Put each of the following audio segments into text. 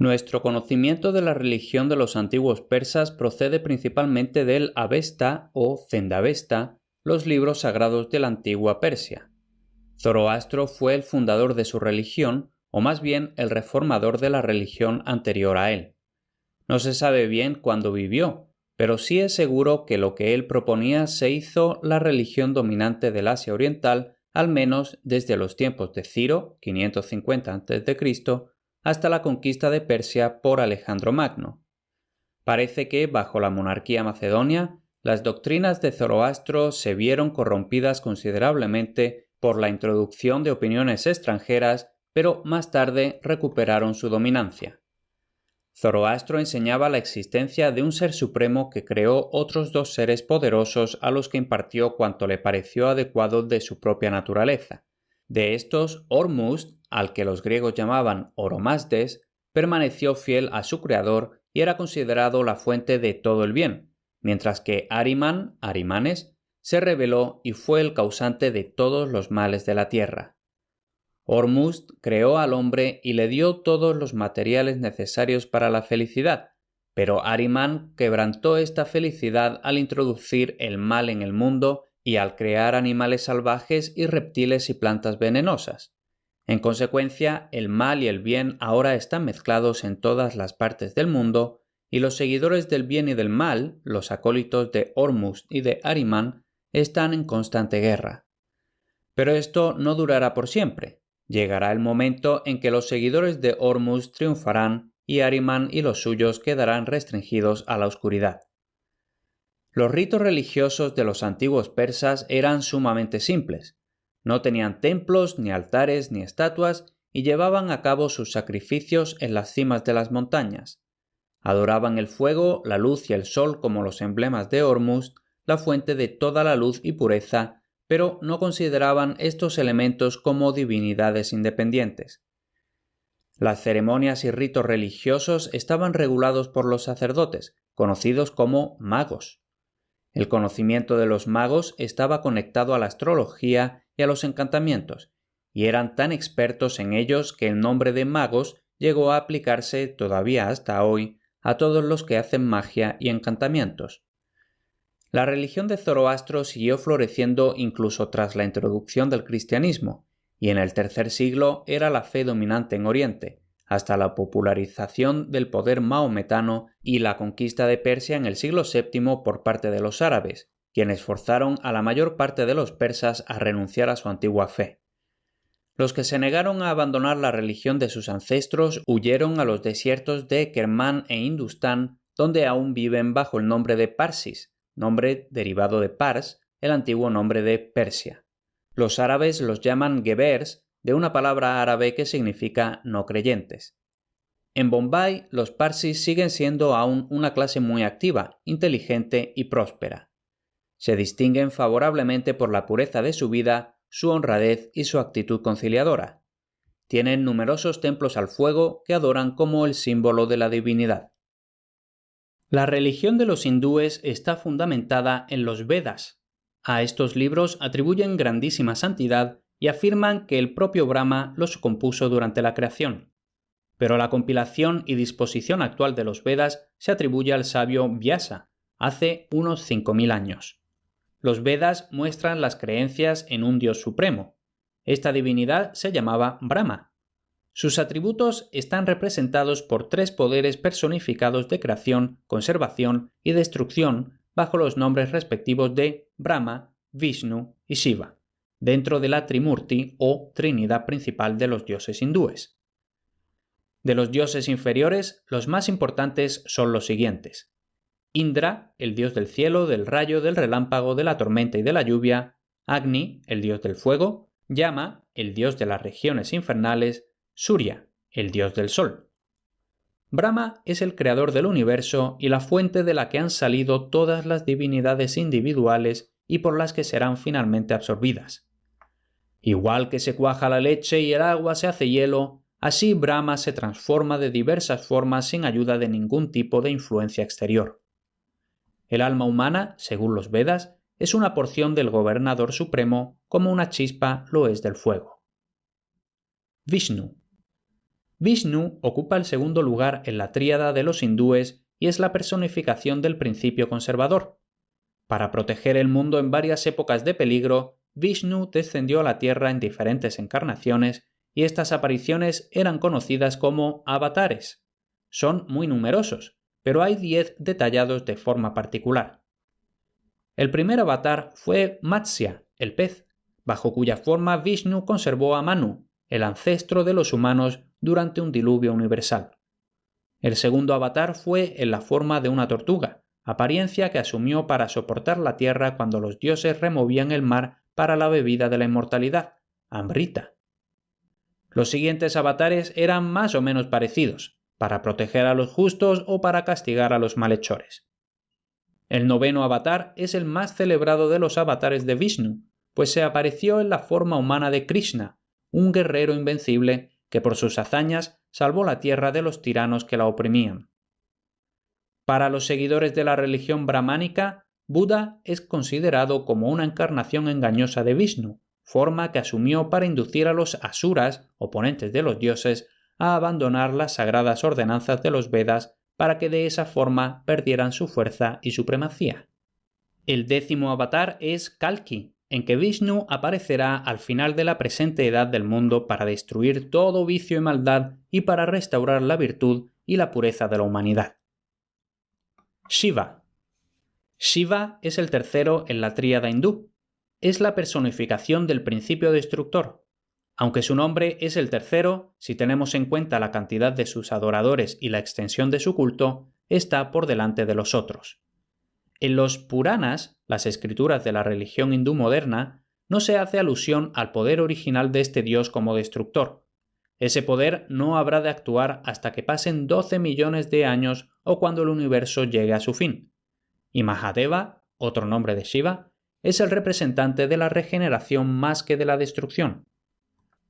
Nuestro conocimiento de la religión de los antiguos persas procede principalmente del Avesta o Zendavesta, los libros sagrados de la antigua Persia. Zoroastro fue el fundador de su religión, o más bien el reformador de la religión anterior a él. No se sabe bien cuándo vivió, pero sí es seguro que lo que él proponía se hizo la religión dominante del Asia Oriental, al menos desde los tiempos de Ciro, 550 a.C., hasta la conquista de Persia por Alejandro Magno. Parece que, bajo la monarquía macedonia, las doctrinas de Zoroastro se vieron corrompidas considerablemente por la introducción de opiniones extranjeras, pero más tarde recuperaron su dominancia. Zoroastro enseñaba la existencia de un ser supremo que creó otros dos seres poderosos a los que impartió cuanto le pareció adecuado de su propia naturaleza. De estos, Ormuzd, al que los griegos llamaban Oromazdes, permaneció fiel a su creador y era considerado la fuente de todo el bien, mientras que Ahriman, Ahrimanes, se rebeló y fue el causante de todos los males de la tierra. Ormuzd creó al hombre y le dio todos los materiales necesarios para la felicidad, pero Ahriman quebrantó esta felicidad al introducir el mal en el mundo y al crear animales salvajes y reptiles y plantas venenosas. En consecuencia, el mal y el bien ahora están mezclados en todas las partes del mundo, y los seguidores del bien y del mal, los acólitos de Ormuzd y de Ahriman, están en constante guerra. Pero esto no durará por siempre. Llegará el momento en que los seguidores de Ormuzd triunfarán y Ahriman y los suyos quedarán restringidos a la oscuridad. Los ritos religiosos de los antiguos persas eran sumamente simples. No tenían templos, ni altares, ni estatuas, y llevaban a cabo sus sacrificios en las cimas de las montañas. Adoraban el fuego, la luz y el sol como los emblemas de Ormuzd, la fuente de toda la luz y pureza, pero no consideraban estos elementos como divinidades independientes. Las ceremonias y ritos religiosos estaban regulados por los sacerdotes, conocidos como magos. El conocimiento de los magos estaba conectado a la astrología y a los encantamientos, y eran tan expertos en ellos que el nombre de magos llegó a aplicarse todavía hasta hoy a todos los que hacen magia y encantamientos. La religión de Zoroastro siguió floreciendo incluso tras la introducción del cristianismo, y en el tercer siglo era la fe dominante en Oriente, hasta la popularización del poder maometano y la conquista de Persia en el siglo VII por parte de los árabes, quienes forzaron a la mayor parte de los persas a renunciar a su antigua fe. Los que se negaron a abandonar la religión de sus ancestros huyeron a los desiertos de Kermán e Industán, donde aún viven bajo el nombre de Parsis, nombre derivado de Pars, el antiguo nombre de Persia. Los árabes los llaman Gebers, de una palabra árabe que significa no creyentes. En Bombay, los Parsis siguen siendo aún una clase muy activa, inteligente y próspera. Se distinguen favorablemente por la pureza de su vida, su honradez y su actitud conciliadora. Tienen numerosos templos al fuego que adoran como el símbolo de la divinidad. La religión de los hindúes está fundamentada en los Vedas. A estos libros atribuyen grandísima santidad y afirman que el propio Brahma los compuso durante la creación. Pero la compilación y disposición actual de los Vedas se atribuye al sabio Vyasa, hace unos 5000 años. Los Vedas muestran las creencias en un Dios supremo. Esta divinidad se llamaba Brahma. Sus atributos están representados por 3 poderes personificados de creación, conservación y destrucción bajo los nombres respectivos de Brahma, Vishnu y Shiva, dentro de la Trimurti o Trinidad principal de los dioses hindúes. De los dioses inferiores, los más importantes son los siguientes: Indra, el dios del cielo, del rayo, del relámpago, de la tormenta y de la lluvia; Agni, el dios del fuego; Yama, el dios de las regiones infernales; Surya, el dios del sol. Brahma es el creador del universo y la fuente de la que han salido todas las divinidades individuales y por las que serán finalmente absorbidas. Igual que se cuaja la leche y el agua se hace hielo, así Brahma se transforma de diversas formas sin ayuda de ningún tipo de influencia exterior. El alma humana, según los Vedas, es una porción del Gobernador Supremo como una chispa lo es del fuego. Vishnu. Vishnu ocupa el segundo lugar en la tríada de los hindúes y es la personificación del principio conservador. Para proteger el mundo en varias épocas de peligro, Vishnu descendió a la Tierra en diferentes encarnaciones y estas apariciones eran conocidas como avatares. Son muy numerosos, pero hay 10 detallados de forma particular. El primer avatar fue Matsya, el pez, bajo cuya forma Vishnu conservó a Manu, el ancestro de los humanos, durante un diluvio universal. El segundo avatar fue en la forma de una tortuga, apariencia que asumió para soportar la tierra cuando los dioses removían el mar para la bebida de la inmortalidad, Amrita. Los siguientes avatares eran más o menos parecidos, para proteger a los justos o para castigar a los malhechores. El noveno avatar es el más celebrado de los avatares de Vishnu, pues se apareció en la forma humana de Krishna, un guerrero invencible que por sus hazañas salvó la tierra de los tiranos que la oprimían. Para los seguidores de la religión brahmánica, Buda es considerado como una encarnación engañosa de Vishnu, forma que asumió para inducir a los asuras, oponentes de los dioses, a abandonar las sagradas ordenanzas de los Vedas para que de esa forma perdieran su fuerza y supremacía. El décimo avatar es Kalki, en que Vishnu aparecerá al final de la presente edad del mundo para destruir todo vicio y maldad y para restaurar la virtud y la pureza de la humanidad. Shiva. Shiva es el tercero en la tríada hindú. Es la personificación del principio destructor. Aunque su nombre es el tercero, si tenemos en cuenta la cantidad de sus adoradores y la extensión de su culto, está por delante de los otros. En los Puranas, las escrituras de la religión hindú moderna, no se hace alusión al poder original de este dios como destructor. Ese poder no habrá de actuar hasta que pasen 12 millones de años o cuando el universo llegue a su fin. Y Mahadeva, otro nombre de Shiva, es el representante de la regeneración más que de la destrucción.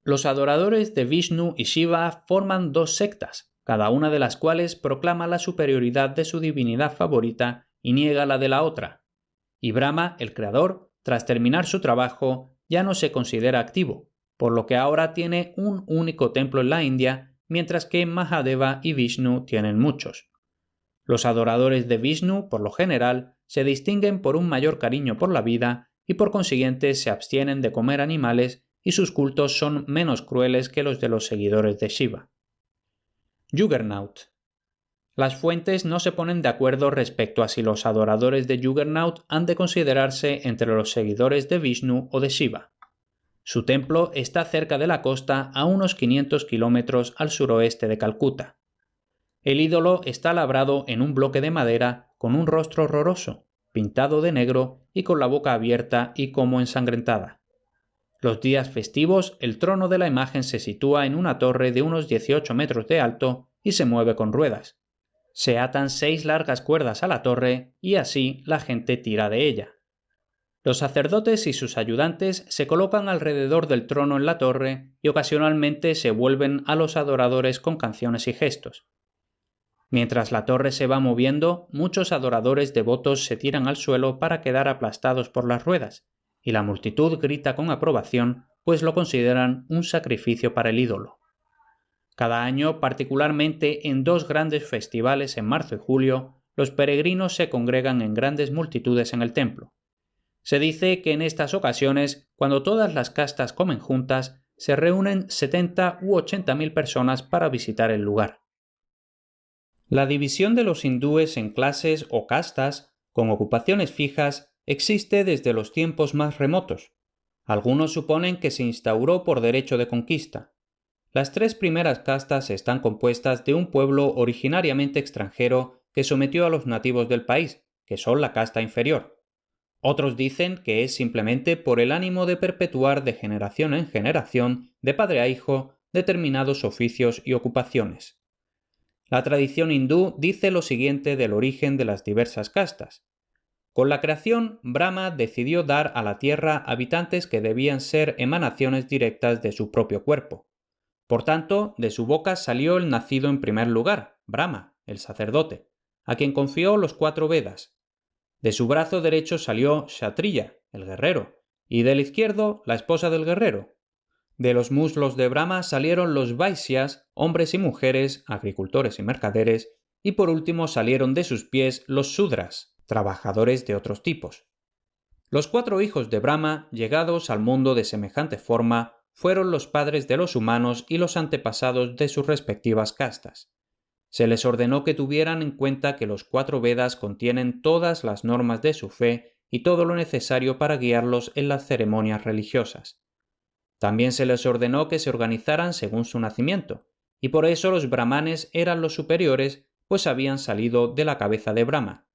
Los adoradores de Vishnu y Shiva forman dos sectas, cada una de las cuales proclama la superioridad de su divinidad favorita y niega la de la otra. Y Brahma, el creador, tras terminar su trabajo, ya no se considera activo, por lo que ahora tiene un único templo en la India, mientras que Mahadeva y Vishnu tienen muchos. Los adoradores de Vishnu, por lo general, se distinguen por un mayor cariño por la vida y por consiguiente se abstienen de comer animales y sus cultos son menos crueles que los de los seguidores de Shiva. Juggernaut. Las fuentes no se ponen de acuerdo respecto a si los adoradores de Juggernaut han de considerarse entre los seguidores de Vishnu o de Shiva. Su templo está cerca de la costa a unos 500 kilómetros al suroeste de Calcuta. El ídolo está labrado en un bloque de madera con un rostro horroroso, pintado de negro y con la boca abierta y como ensangrentada. Los días festivos el trono de la imagen se sitúa en una torre de unos 18 metros de alto y se mueve con ruedas. Se atan 6 largas cuerdas a la torre y así la gente tira de ella. Los sacerdotes y sus ayudantes se colocan alrededor del trono en la torre y ocasionalmente se vuelven a los adoradores con canciones y gestos. Mientras la torre se va moviendo, muchos adoradores devotos se tiran al suelo para quedar aplastados por las ruedas, y la multitud grita con aprobación, pues lo consideran un sacrificio para el ídolo. Cada año, particularmente en 2 grandes festivales en marzo y julio, los peregrinos se congregan en grandes multitudes en el templo. Se dice que en estas ocasiones, cuando todas las castas comen juntas, se reúnen 70 u 80.000 personas para visitar el lugar. La división de los hindúes en clases o castas, con ocupaciones fijas, existe desde los tiempos más remotos. Algunos suponen que se instauró por derecho de conquista. Las 3 primeras castas están compuestas de un pueblo originariamente extranjero que sometió a los nativos del país, que son la casta inferior. Otros dicen que es simplemente por el ánimo de perpetuar de generación en generación, de padre a hijo, determinados oficios y ocupaciones. La tradición hindú dice lo siguiente del origen de las diversas castas. Con la creación, Brahma decidió dar a la tierra habitantes que debían ser emanaciones directas de su propio cuerpo. Por tanto, de su boca salió el nacido en primer lugar, Brahma, el sacerdote, a quien confió los 4 Vedas. De su brazo derecho salió Kshatriya, el guerrero, y del izquierdo la esposa del guerrero. De los muslos de Brahma salieron los Vaisyas, hombres y mujeres, agricultores y mercaderes, y por último salieron de sus pies los Sudras, trabajadores de otros tipos. Los 4 hijos de Brahma, llegados al mundo de semejante forma, fueron los padres de los humanos y los antepasados de sus respectivas castas. Se les ordenó que tuvieran en cuenta que los 4 Vedas contienen todas las normas de su fe y todo lo necesario para guiarlos en las ceremonias religiosas. También se les ordenó que se organizaran según su nacimiento, y por eso los brahmanes eran los superiores, pues habían salido de la cabeza de Brahma.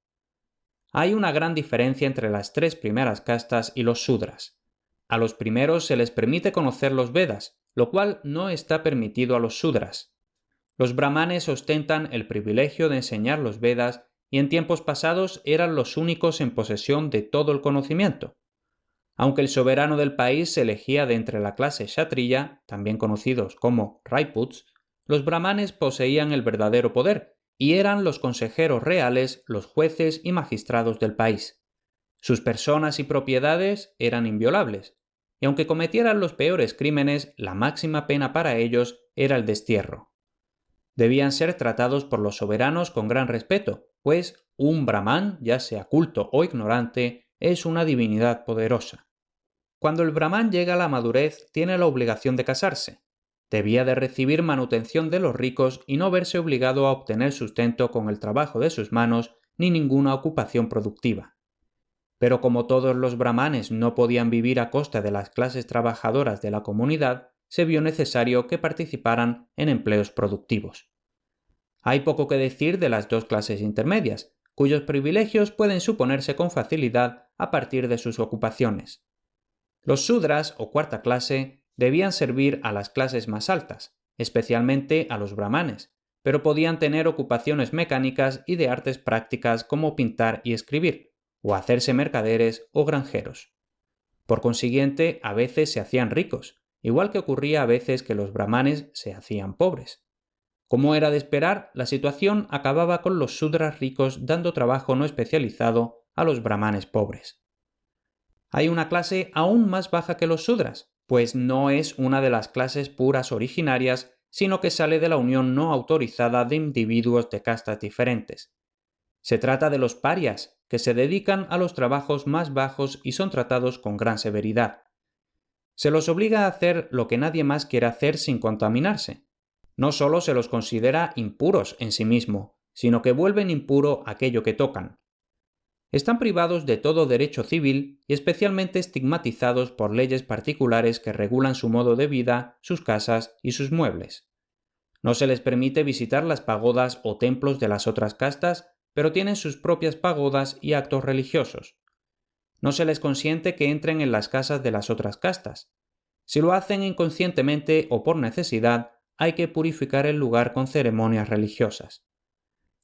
Hay una gran diferencia entre las 3 primeras castas y los Sudras. A los primeros se les permite conocer los Vedas, lo cual no está permitido a los Sudras. Los brahmanes ostentan el privilegio de enseñar los Vedas y en tiempos pasados eran los únicos en posesión de todo el conocimiento. Aunque el soberano del país se elegía de entre la clase kshatriya, también conocidos como Rajputs, los brahmanes poseían el verdadero poder y eran los consejeros reales, los jueces y magistrados del país. Sus personas y propiedades eran inviolables, y aunque cometieran los peores crímenes, la máxima pena para ellos era el destierro. Debían ser tratados por los soberanos con gran respeto, pues un brahman, ya sea culto o ignorante, es una divinidad poderosa. Cuando el brahman llega a la madurez, tiene la obligación de casarse. Debía de recibir manutención de los ricos y no verse obligado a obtener sustento con el trabajo de sus manos ni ninguna ocupación productiva. Pero como todos los brahmanes no podían vivir a costa de las clases trabajadoras de la comunidad, se vio necesario que participaran en empleos productivos. Hay poco que decir de las 2 clases intermedias, cuyos privilegios pueden suponerse con facilidad a partir de sus ocupaciones. Los Sudras, o 4ª clase, debían servir a las clases más altas, especialmente a los brahmanes, pero podían tener ocupaciones mecánicas y de artes prácticas como pintar y escribir, o hacerse mercaderes o granjeros. Por consiguiente, a veces se hacían ricos, igual que ocurría a veces que los brahmanes se hacían pobres. Como era de esperar, la situación acababa con los Sudras ricos dando trabajo no especializado a los brahmanes pobres. Hay una clase aún más baja que los Sudras, pues no es una de las clases puras originarias, sino que sale de la unión no autorizada de individuos de castas diferentes. Se trata de los parias, que se dedican a los trabajos más bajos y son tratados con gran severidad. Se los obliga a hacer lo que nadie más quiere hacer sin contaminarse. No solo se los considera impuros en sí mismo, sino que vuelven impuro aquello que tocan. Están privados de todo derecho civil y especialmente estigmatizados por leyes particulares que regulan su modo de vida, sus casas y sus muebles. No se les permite visitar las pagodas o templos de las otras castas, pero tienen sus propias pagodas y actos religiosos. No se les consiente que entren en las casas de las otras castas. Si lo hacen inconscientemente o por necesidad, hay que purificar el lugar con ceremonias religiosas.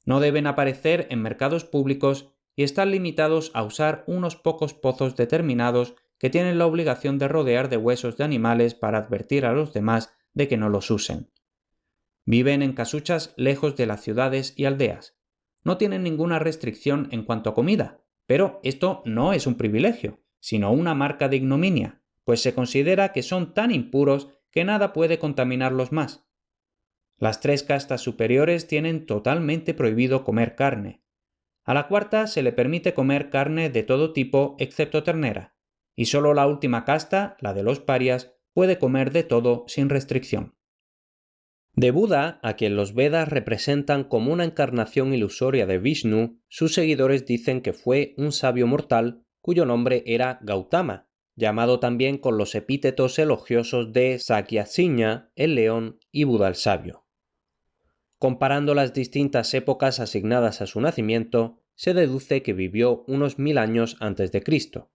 No deben aparecer en mercados públicos y están limitados a usar unos pocos pozos determinados que tienen la obligación de rodear de huesos de animales para advertir a los demás de que no los usen. Viven en casuchas lejos de las ciudades y aldeas. No tienen ninguna restricción en cuanto a comida, pero esto no es un privilegio, sino una marca de ignominia, pues se considera que son tan impuros que nada puede contaminarlos más. Las 3 castas superiores tienen totalmente prohibido comer carne. A la 4ª se le permite comer carne de todo tipo excepto ternera, y solo la última casta, la de los parias, puede comer de todo sin restricción. De Buda, a quien los Vedas representan como una encarnación ilusoria de Vishnu, sus seguidores dicen que fue un sabio mortal cuyo nombre era Gautama, llamado también con los epítetos elogiosos de Sakyasiña, el león, y Buda el sabio. Comparando las distintas épocas asignadas a su nacimiento, se deduce que vivió unos 1000 años antes de Cristo.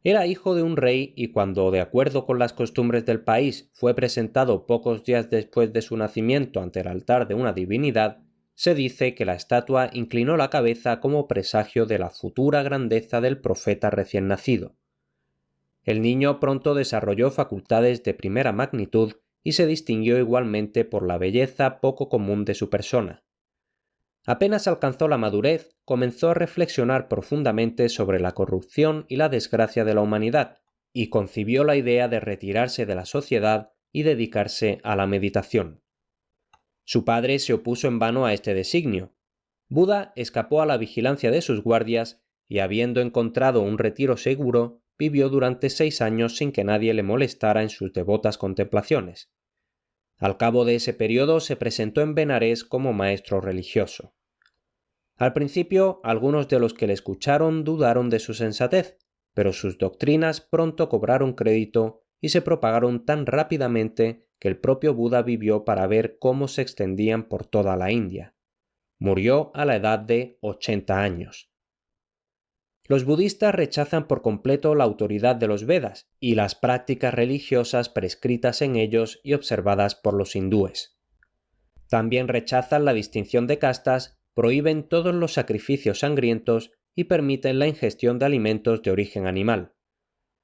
Era hijo de un rey y cuando, de acuerdo con las costumbres del país, fue presentado pocos días después de su nacimiento ante el altar de una divinidad, se dice que la estatua inclinó la cabeza como presagio de la futura grandeza del profeta recién nacido. El niño pronto desarrolló facultades de primera magnitud y se distinguió igualmente por la belleza poco común de su persona. Apenas alcanzó la madurez, comenzó a reflexionar profundamente sobre la corrupción y la desgracia de la humanidad, y concibió la idea de retirarse de la sociedad y dedicarse a la meditación. Su padre se opuso en vano a este designio. Buda escapó a la vigilancia de sus guardias y, habiendo encontrado un retiro seguro, vivió durante 6 años sin que nadie le molestara en sus devotas contemplaciones. Al cabo de ese periodo se presentó en Benarés como maestro religioso. Al principio, algunos de los que le escucharon dudaron de su sensatez, pero sus doctrinas pronto cobraron crédito y se propagaron tan rápidamente que el propio Buda vivió para ver cómo se extendían por toda la India. Murió a la edad de 80 años. Los budistas rechazan por completo la autoridad de los Vedas y las prácticas religiosas prescritas en ellos y observadas por los hindúes. También rechazan la distinción de castas, prohíben todos los sacrificios sangrientos y permiten la ingestión de alimentos de origen animal.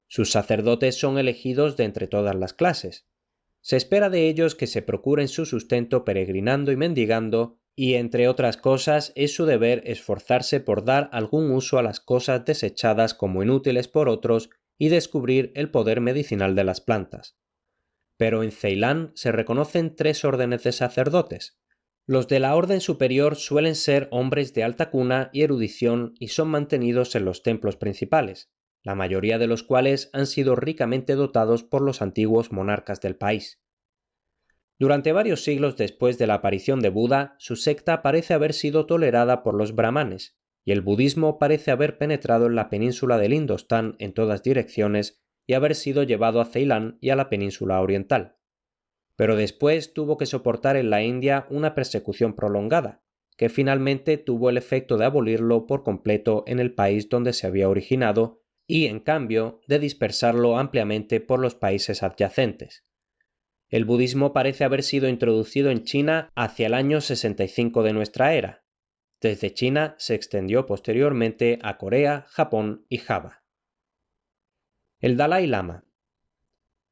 Sus sacerdotes son elegidos de entre todas las clases. Se espera de ellos que se procuren su sustento peregrinando y mendigando, y entre otras cosas es su deber esforzarse por dar algún uso a las cosas desechadas como inútiles por otros y descubrir el poder medicinal de las plantas. Pero en Ceilán se reconocen 3 órdenes de sacerdotes. Los de la orden superior suelen ser hombres de alta cuna y erudición y son mantenidos en los templos principales, la mayoría de los cuales han sido ricamente dotados por los antiguos monarcas del país. Durante varios siglos después de la aparición de Buda, su secta parece haber sido tolerada por los brahmanes, y el budismo parece haber penetrado en la península del Indostán en todas direcciones y haber sido llevado a Ceilán y a la península oriental. Pero después tuvo que soportar en la India una persecución prolongada, que finalmente tuvo el efecto de abolirlo por completo en el país donde se había originado y, en cambio, de dispersarlo ampliamente por los países adyacentes. El budismo parece haber sido introducido en China hacia el año 65 de nuestra era. Desde China se extendió posteriormente a Corea, Japón y Java. El Dalai Lama.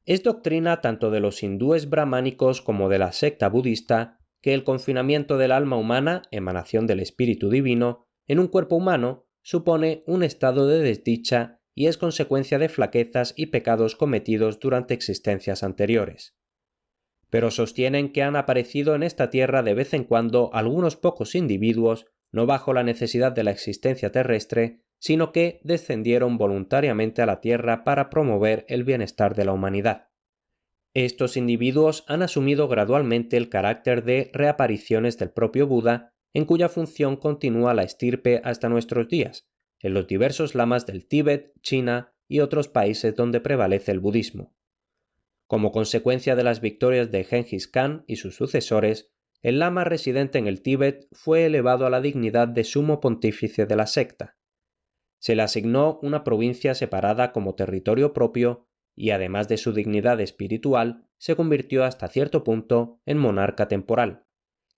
Es doctrina tanto de los hindúes brahmánicos como de la secta budista que el confinamiento del alma humana, emanación del espíritu divino, en un cuerpo humano supone un estado de desdicha y es consecuencia de flaquezas y pecados cometidos durante existencias anteriores. Pero sostienen que han aparecido en esta tierra de vez en cuando algunos pocos individuos, no bajo la necesidad de la existencia terrestre, sino que descendieron voluntariamente a la tierra para promover el bienestar de la humanidad. Estos individuos han asumido gradualmente el carácter de reapariciones del propio Buda, en cuya función continúa la estirpe hasta nuestros días, en los diversos lamas del Tíbet, China y otros países donde prevalece el budismo. Como consecuencia de las victorias de Genghis Khan y sus sucesores, el lama residente en el Tíbet fue elevado a la dignidad de sumo pontífice de la secta. Se le asignó una provincia separada como territorio propio y, además de su dignidad espiritual, se convirtió hasta cierto punto en monarca temporal.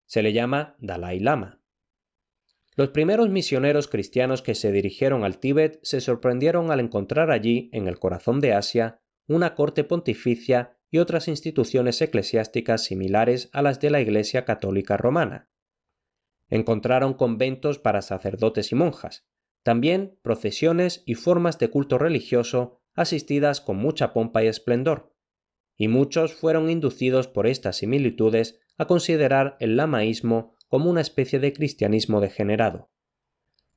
Se le llama Dalai Lama. Los primeros misioneros cristianos que se dirigieron al Tíbet se sorprendieron al encontrar allí, en el corazón de Asia, una corte pontificia y otras instituciones eclesiásticas similares a las de la Iglesia Católica Romana. Encontraron conventos para sacerdotes y monjas, también procesiones y formas de culto religioso asistidas con mucha pompa y esplendor, y muchos fueron inducidos por estas similitudes a considerar el lamaísmo como una especie de cristianismo degenerado.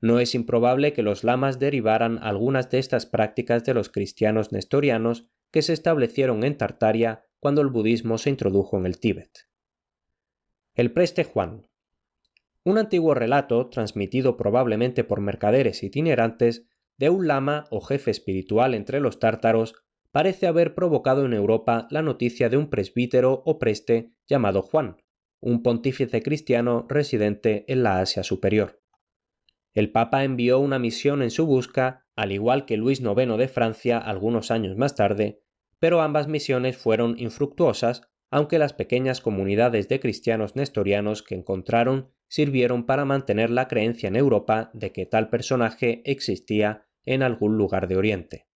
No es improbable que los lamas derivaran algunas de estas prácticas de los cristianos nestorianos que se establecieron en Tartaria cuando el budismo se introdujo en el Tíbet. El preste Juan. Un antiguo relato, transmitido probablemente por mercaderes itinerantes, de un lama o jefe espiritual entre los tártaros, parece haber provocado en Europa la noticia de un presbítero o preste llamado Juan, un pontífice cristiano residente en la Asia Superior. El Papa envió una misión en su busca, al igual que Luis IX de Francia algunos años más tarde, pero ambas misiones fueron infructuosas, aunque las pequeñas comunidades de cristianos nestorianos que encontraron sirvieron para mantener la creencia en Europa de que tal personaje existía en algún lugar de Oriente.